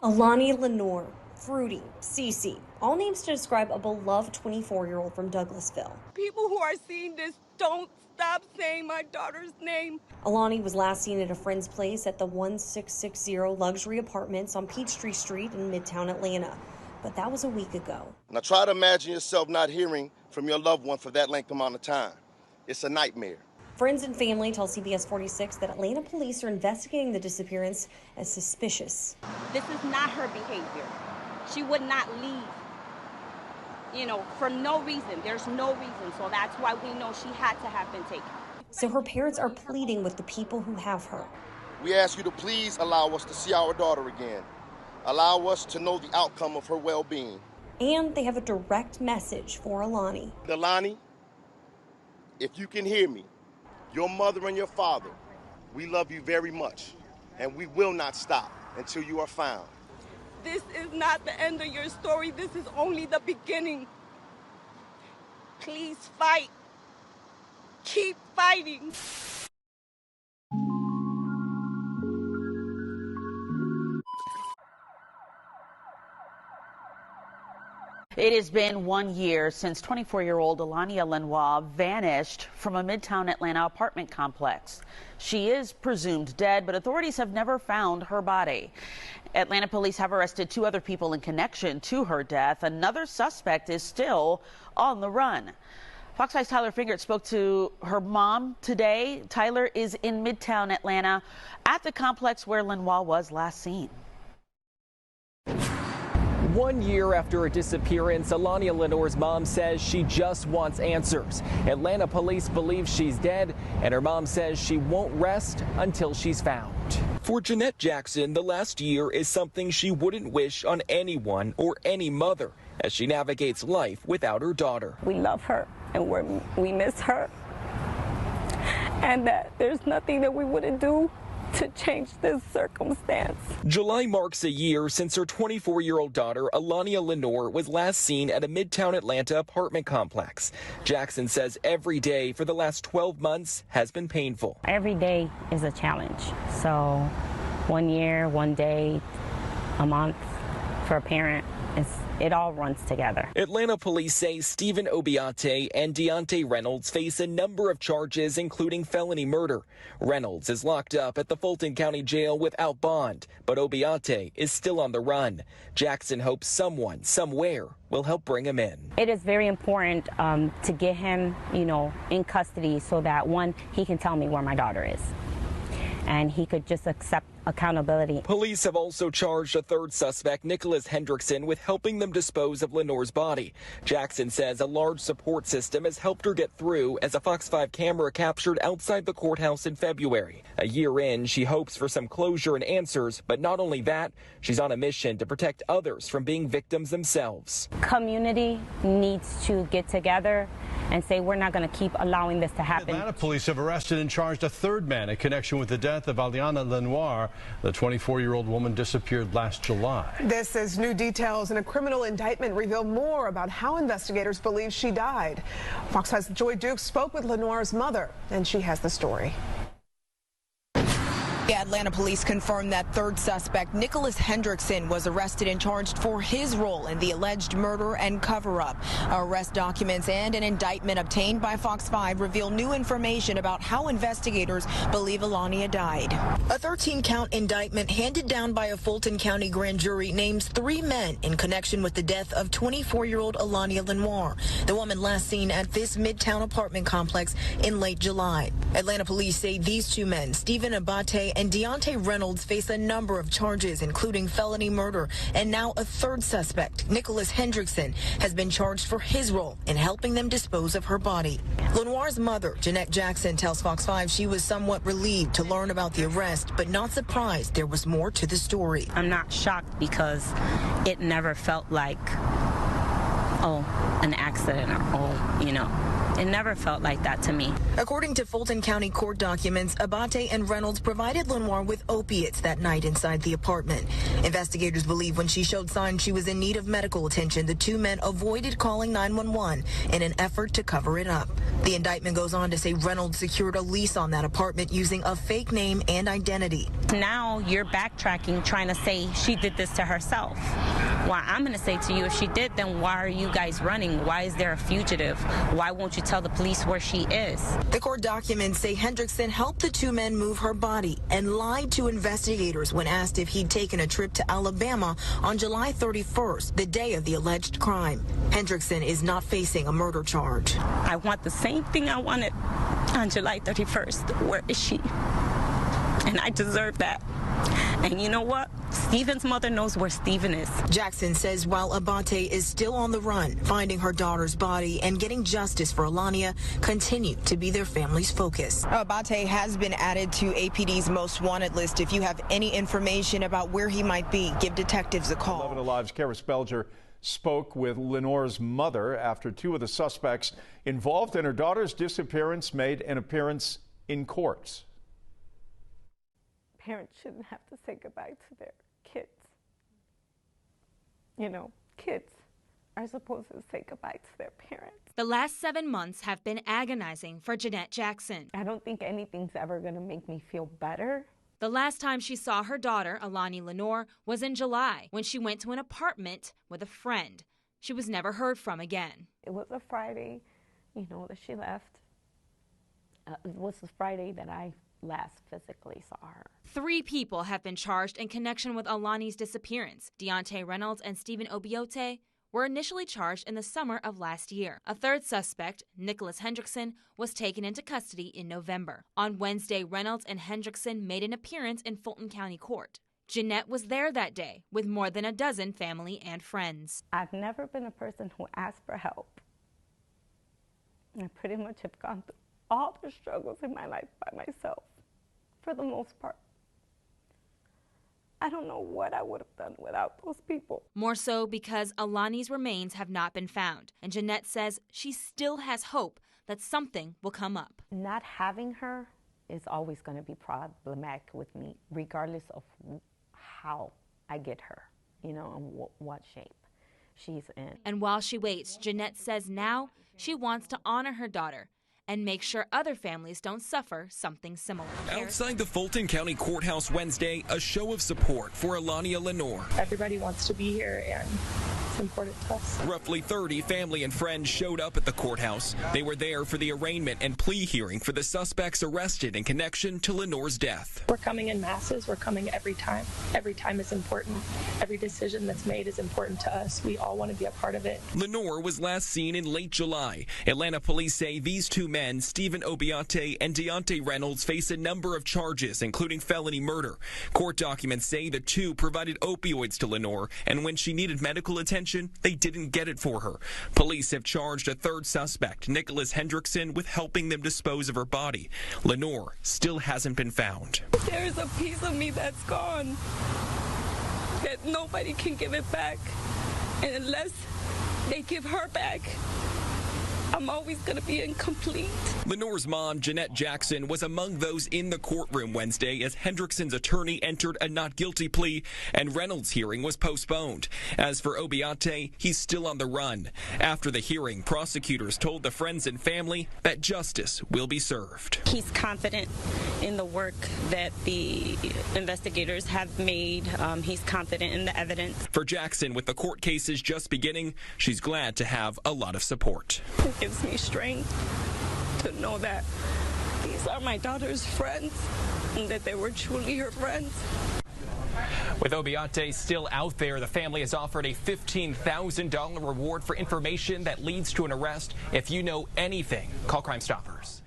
Alani, Lenoir, Fruity, Cece, all names to describe a beloved 24-year-old from Douglasville. People who are seeing this, don't stop saying my daughter's name. Alani was last seen at a friend's place at the 1660 luxury apartments on Peachtree Street in Midtown Atlanta. But that was a week ago. Now try to imagine yourself not hearing from your loved one for that length amount of time. It's a nightmare. Friends and family tell CBS 46 that Atlanta police are investigating the disappearance as suspicious. This is not her behavior. She would not leave, for no reason. There's no reason. So that's why we know she had to have been taken. So her parents are pleading with the people who have her. We ask you to please allow us to see our daughter again. Allow us to know the outcome of her well-being. And they have a direct message for Alani. Alani, if you can hear me, your mother and your father, we love you very much, and we will not stop until you are found. This is not the end of your story. This is only the beginning. Please fight. Keep fighting. It has been 1 year since 24-year-old Allahnia Lenoir vanished from a Midtown Atlanta apartment complex. She is presumed dead, but authorities have never found her body. Atlanta police have arrested 2 other people in connection to her death. Another suspect is still on the run. Fox 5's Tyler Fingert spoke to her mom today. Tyler is in Midtown Atlanta at the complex where Lenoir was last seen. 1 year after her disappearance, Allahnia Lenoir's mom says she just wants answers. Atlanta police believe she's dead, and her mom says she won't rest until she's found. For Jeanette Jackson, the last year is something she wouldn't wish on anyone or any mother as she navigates life without her daughter. We love her and we miss her. And that there's nothing that we wouldn't do to change this circumstance. July marks a year since her 24-year-old daughter, Allahnia Lenoir, was last seen at a Midtown Atlanta apartment complex. Jackson says every day for the last 12 months has been painful. Every day is a challenge. So 1 year, 1 day, a month for a parent, it all runs together. Atlanta police say Stephen Obiate and Deontay Reynolds face a number of charges, including felony murder. Reynolds is locked up at the Fulton County Jail without bond, but Obiate is still on the run. Jackson hopes someone, somewhere, will help bring him in. It is very important to get him, in custody so that, one, he can tell me where my daughter is, and he could just accept accountability. Police have also charged a third suspect, Nicholas Hendrickson, with helping them dispose of Lenoir's body. Jackson says a large support system has helped her get through, as a Fox 5 camera captured outside the courthouse in February. A year in, she hopes for some closure and answers, but not only that, she's on a mission to protect others from being victims themselves. Community needs to get together and say we're not going to keep allowing this to happen. Atlanta police have arrested and charged a third man in connection with the death of Allahnia Lenoir. The 24-year-old woman disappeared last July. This as new details in a criminal indictment reveal more about how investigators believe she died. Fox 5's Joy Duke spoke with Lenoir's mother, and she has the story. Atlanta police confirmed that third suspect, Nicholas Hendrickson, was arrested and charged for his role in the alleged murder and cover-up. Arrest documents and an indictment obtained by Fox 5 reveal new information about how investigators believe Allahnia died. A 13-count indictment handed down by a Fulton County grand jury names 3 men in connection with the death of 24-year-old Allahnia Lenoir, the woman last seen at this Midtown apartment complex in late July. Atlanta police say these 2 men, Stephen Abate and Deontay Reynolds, face a number of charges, including felony murder, and now a third suspect, Nicholas Hendrickson, has been charged for his role in helping them dispose of her body. Lenoir's mother, Jeanette Jackson, tells Fox 5 she was somewhat relieved to learn about the arrest, but not surprised there was more to the story. I'm not shocked because it never felt like, an accident or, It never felt like that to me. According to Fulton County court documents, Abate and Reynolds provided Lenoir with opiates that night inside the apartment. Investigators believe when she showed signs she was in need of medical attention, the 2 men avoided calling 911 in an effort to cover it up. The indictment goes on to say Reynolds secured a lease on that apartment using a fake name and identity. Now you're backtracking, trying to say she did this to herself. Well, I'm going to say to you, if she did, then why are you guys running? Why is there a fugitive? Why won't you tell the police where she is? The court documents say Hendrickson helped the two men move her body and lied to investigators when asked if he'd taken a trip to Alabama on July 31st, the day of the alleged crime. Hendrickson is not facing a murder charge. I want the same thing I wanted on July 31st. Where is she? And I deserve that. And you know what? Stephen's mother knows where Stephen is. Jackson says while Abate is still on the run, finding her daughter's body and getting justice for Allahnia continue to be their family's focus. Abate has been added to APD's most wanted list. If you have any information about where he might be, give detectives a call. 11 Alive's Kara Spelger spoke with Lenoir's mother after two of the suspects involved in her daughter's disappearance made an appearance in court. Parents shouldn't have to say goodbye to their kids. You know, kids are supposed to say goodbye to their parents. The last 7 months have been agonizing for Jeanette Jackson. I don't think anything's ever going to make me feel better. The last time she saw her daughter, Alani Lenoir, was in July when she went to an apartment with a friend. She was never heard from again. It was a Friday, you know, that she left. It was the Friday that I last physically saw her. 3 people have been charged in connection with Alani's disappearance. Deontay Reynolds and Stephen Obiote were initially charged in the summer of last year. A third suspect, Nicholas Hendrickson, was taken into custody in November. On Wednesday, Reynolds and Hendrickson made an appearance in Fulton County Court. Jeanette was there that day with more than a dozen family and friends. I've never been a person who asked for help. I pretty much have gone through all the struggles in my life by myself, for the most part. I don't know what I would have done without those people. More so because Alani's remains have not been found, and Jeanette says she still has hope that something will come up. Not having her is always going to be problematic with me, regardless of how I get her, you know, and what shape she's in. And while she waits, Jeanette says now she wants to honor her daughter and make sure other families don't suffer something similar. Outside the Fulton County Courthouse Wednesday, a show of support for Allahnia Lenoir. Everybody wants to be here, and it's important to us. Roughly 30 family and friends showed up at the courthouse. They were there for the arraignment and plea hearing for the suspects arrested in connection to Lenoir's death. We're coming in masses. We're coming every time. Every time is important. Every decision that's made is important to us. We all want to be a part of it. Lenoir was last seen in late July. Atlanta police say these two men, Stephen Obiote and Deontay Reynolds, face a number of charges, including felony murder. Court documents say the two provided opioids to Lenoir, and when she needed medical attention, they didn't get it for her. Police have charged a third suspect, Nicholas Hendrickson, with helping them dispose of her body. Lenoir still hasn't been found. There's a piece of me that's gone, that nobody can give it back. And unless they give her back, I'm always going to be incomplete. Lenoir's mom, Jeanette Jackson, was among those in the courtroom Wednesday as Hendrickson's attorney entered a not guilty plea and Reynolds' hearing was postponed. As for Obiote, he's still on the run. After the hearing, prosecutors told the friends and family that justice will be served. He's confident in the work that the investigators have made. He's confident in the evidence. For Jackson, with the court cases just beginning, she's glad to have a lot of support. It gives me strength to know that these are my daughter's friends and that they were truly her friends. With Obiote still out there, the family has offered a $15,000 reward for information that leads to an arrest. If you know anything, call Crime Stoppers.